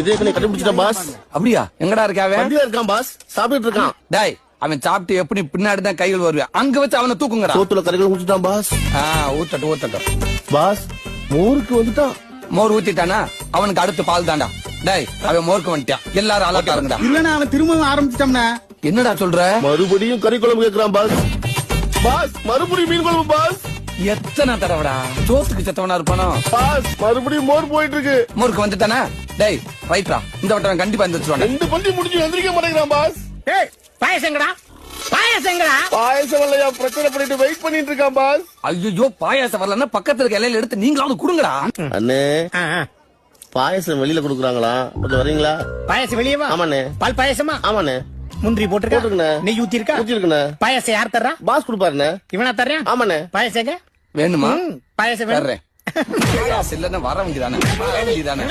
இதே கண்டுபிடிச்சிட்டா பாஸ். அப்படியா? எங்கடா இருக்க அவன்? வண்டியில இருக்கான் பாஸ், சாப்பிட்டு இருக்கான். டேய், அவன் சாப்பிட்டு எப்படி பின்னாடி தான் கைகள் வருவேன், அங்க வச்சு அவனை தூக்குங்கடா. சோத்துல கறிகள் ஊத்திட்டான் பாஸ். ஊத்தட்டும் பாஸ். மோருக்கு வந்துட்டான். மோர் ஊத்திட்டானா அவனுக்கு அடுத்து பால் தாண்டா. டேய், அவன் மோருக்கு வந்துட்டான், எல்லாரும் அலர்ட்டா இருங்கடா. இல்லன்னா அவன் திரும்பவும் ஆரம்பிச்சிட்டோம்னா. என்னடா சொல்ற? மறுபடியும் கறி குழம்பு கேக்குறான் பாஸ். பாஸ் மறுபடியும் மீன் குழம்பு பாஸ். எத்தனை தடவைடா சோத்துக்கு செத்தவனா இருப்பானோ? பாஸ் மறுபடியும் மோர் போயிட்டு இருக்கு. மோருக்கு வந்துட்டானா? டேய் ரைட்ரா, இந்த வட்டம் கண்டிப்பா எந்திரிச்சுவாங்க. 2 பந்தி முடிஞ்சு எந்திரிக்க மாட்டேங்கிறான் பாஸ். ஏய் பாயசங்கடா, பாயசங்கடா. பாயசம் இல்லையா, பிரச்சனை பண்ணிட்டு வெயிட் பண்ணிட்டு இருக்கான் பாஸ். ஐயோ, பாயாசம் வரலன்னா பக்கத்துல இருக்க இலையில எடுத்து நீங்களாவது குடுங்கடா. அண்ணே பாயசம் வெளியில குடுக்குறாங்களா, கொஞ்சம் வரீங்களா? பாயசம் வெளியவா? ஆமாண்ணே. பால் பாயசமா? ஆமாண்ணே. முந்திரி போட்டுருக்கா? நெய் ஊத்தி இருக்கா? ஊத்திருக்கண்ணே. பாயசம் யார் தர்றா? பாஸ் கொடுப்பாருண்ணே. இவனா தர்றேன்? ஆமாண்ணே. பாயசங்க வேணுமா? பாயசம் வேணும். இல்லன்னா வர வேண்டியதானே.